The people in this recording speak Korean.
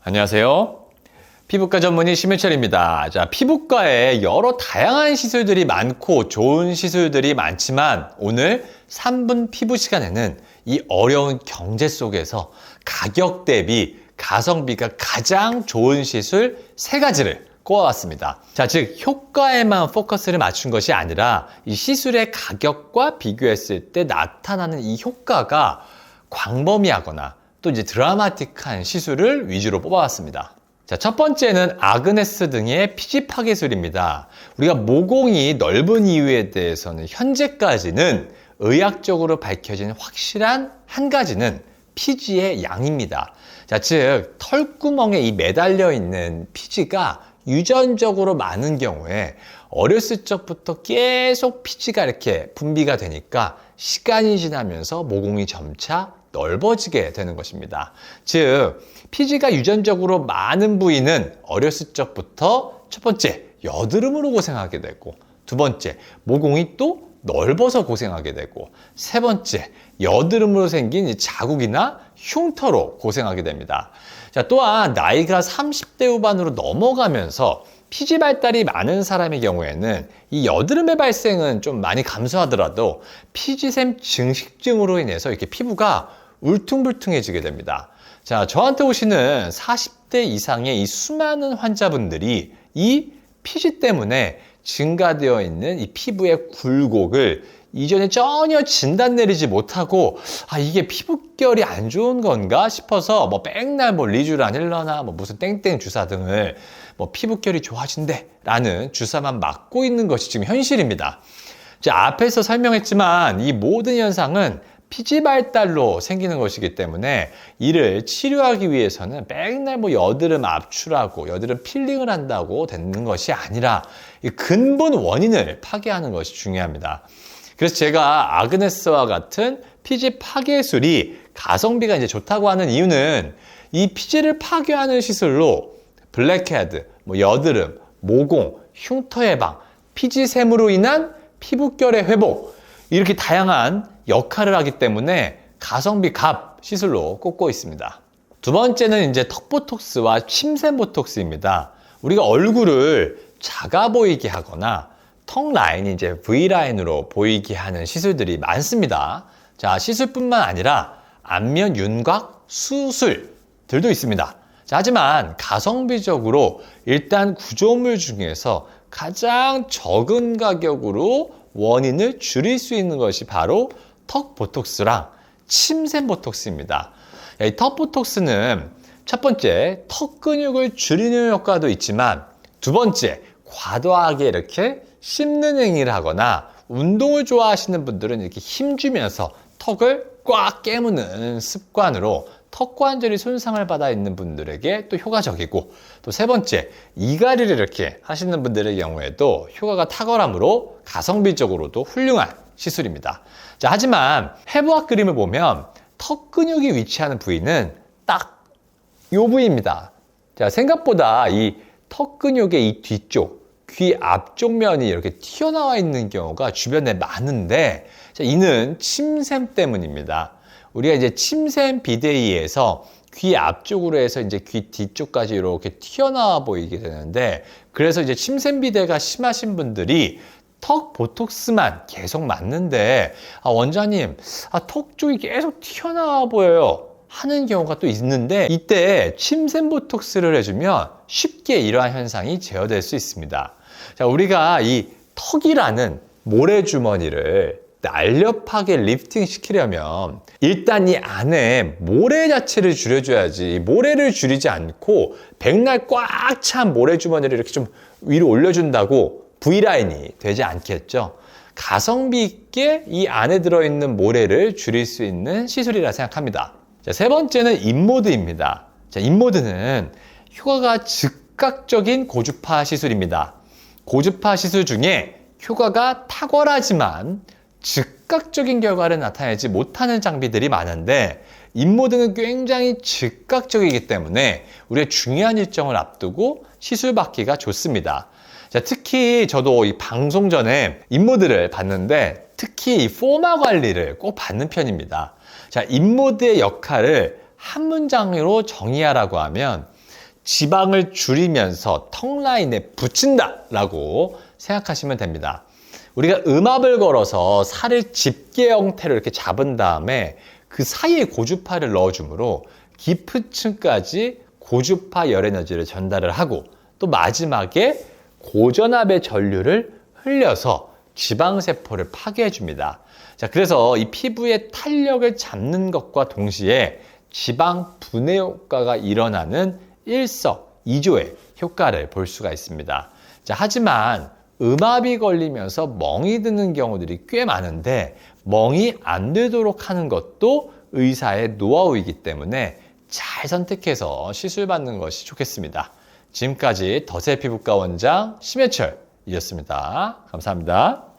안녕하세요. 피부과 전문의 심해철입니다. 자, 피부과에 여러 다양한 시술들이 많고 좋은 시술들이 많지만 오늘 3분 피부 시간에는 이 어려운 경제 속에서 가격 대비 가성비가 가장 좋은 시술 3가지를 꼽아봤습니다. 자, 즉 효과에만 포커스를 맞춘 것이 아니라 이 시술의 가격과 비교했을 때 나타나는 이 효과가 광범위하거나 또 이제 드라마틱한 시술을 위주로 뽑아왔습니다. 자, 첫 번째는 아그네스 등의 피지 파괴술입니다. 우리가 모공이 넓은 이유에 대해서는 현재까지는 의학적으로 밝혀진 확실한 한 가지는 피지의 양입니다. 자, 즉 털구멍에 이 매달려 있는 피지가 유전적으로 많은 경우에 어렸을 적부터 계속 피지가 이렇게 분비가 되니까 시간이 지나면서 모공이 점차 넓어지게 되는 것입니다. 즉 피지가 유전적으로 많은 부위는 어렸을 적부터 첫 번째 여드름으로 고생하게 되고, 두 번째 모공이 또 넓어서 고생하게 되고, 세 번째 여드름으로 생긴 자국이나 흉터로 고생하게 됩니다. 자, 또한 나이가 30대 후반으로 넘어가면서 피지 발달이 많은 사람의 경우에는 이 여드름의 발생은 좀 많이 감소하더라도 피지샘 증식증으로 인해서 이렇게 피부가 울퉁불퉁해지게 됩니다. 자, 저한테 오시는 40대 이상의 이 수많은 환자분들이 이 피지 때문에 증가되어 있는 이 피부의 굴곡을 이전에 전혀 진단 내리지 못하고 이게 피부결이 안 좋은 건가 싶어서 맨날 리쥬란 힐러나 무슨 땡땡 주사 등을 피부결이 좋아진대 라는 주사만 맞고 있는 것이 지금 현실입니다. 자, 앞에서 설명했지만 이 모든 현상은 피지 발달로 생기는 것이기 때문에 이를 치료하기 위해서는 맨날 여드름 압출하고 여드름 필링을 한다고 되는 것이 아니라 이 근본 원인을 파괴하는 것이 중요합니다. 그래서 제가 아그네스와 같은 피지 파괴술이 가성비가 이제 좋다고 하는 이유는 이 피지를 파괴하는 시술로 블랙헤드, 여드름, 모공, 흉터 예방, 피지샘으로 인한 피부결의 회복, 이렇게 다양한 역할을 하기 때문에 가성비 갑 시술로 꼽고 있습니다. 두 번째는 이제 턱보톡스와 침샘 보톡스입니다. 우리가 얼굴을 작아 보이게 하거나 턱 라인이 이제 V라인으로 보이게 하는 시술들이 많습니다. 자, 시술뿐만 아니라 안면 윤곽 수술들도 있습니다. 자, 하지만 가성비적으로 일단 구조물 중에서 가장 적은 가격으로 원인을 줄일 수 있는 것이 바로 턱 보톡스랑 침샘 보톡스입니다. 이 턱 보톡스는 첫 번째 턱 근육을 줄이는 효과도 있지만, 두 번째 과도하게 이렇게 씹는 행위를 하거나 운동을 좋아하시는 분들은 이렇게 힘주면서 턱을 꽉 깨무는 습관으로 턱 관절이 손상을 받아 있는 분들에게 또 효과적이고, 또 세 번째 이갈이를 이렇게 하시는 분들의 경우에도 효과가 탁월하므로 가성비적으로도 훌륭한 시술입니다. 자, 하지만 해부학 그림을 보면 턱 근육이 위치하는 부위는 딱 이 부위입니다. 자, 생각보다 이 턱 근육의 이 뒤쪽 귀 앞쪽 면이 이렇게 튀어나와 있는 경우가 주변에 많은데, 자, 이는 침샘 때문입니다. 우리가 이제 침샘 비대위에서 귀 앞쪽으로 해서 이제 귀 뒤쪽까지 이렇게 튀어나와 보이게 되는데, 그래서 이제 침샘 비대가 심하신 분들이 턱 보톡스만 계속 맞는데 원장님 턱 쪽이 계속 튀어나와 보여요 하는 경우가 또 있는데, 이때 침샘 보톡스를 해주면 쉽게 이러한 현상이 제어될 수 있습니다. 자, 우리가 이 턱이라는 모래주머니를 날렵하게 리프팅 시키려면 일단 이 안에 모래 자체를 줄여줘야지, 모래를 줄이지 않고 백날 꽉 찬 모래주머니를 이렇게 좀 위로 올려준다고 V라인이 되지 않겠죠. 가성비 있게 이 안에 들어있는 모래를 줄일 수 있는 시술이라 생각합니다. 자, 세 번째는 인모드입니다. 자, 인모드는 효과가 즉각적인 고주파 시술입니다. 고주파 시술 중에 효과가 탁월하지만 즉각적인 결과를 나타내지 못하는 장비들이 많은데, 인모드는 굉장히 즉각적이기 때문에 우리가 중요한 일정을 앞두고 시술 받기가 좋습니다. 자, 특히 저도 이 방송 전에 인모드를 봤는데 특히 이 포마 관리를 꼭 받는 편입니다. 자, 인모드의 역할을 한 문장으로 정의하라고 하면 지방을 줄이면서 턱 라인에 붙인다라고 생각하시면 됩니다. 우리가 음압을 걸어서 살을 집게 형태로 이렇게 잡은 다음에 그 사이에 고주파를 넣어주므로 기프층까지 고주파 열 에너지를 전달을 하고 또 마지막에 고전압의 전류를 흘려서 지방세포를 파괴해 줍니다. 자, 그래서 이 피부의 탄력을 잡는 것과 동시에 지방 분해 효과가 일어나는 일석이조의 효과를 볼 수가 있습니다. 자, 하지만 음압이 걸리면서 멍이 드는 경우들이 꽤 많은데 멍이 안 되도록 하는 것도 의사의 노하우이기 때문에 잘 선택해서 시술 받는 것이 좋겠습니다. 지금까지 더세 피부과 원장 심해철이었습니다. 감사합니다.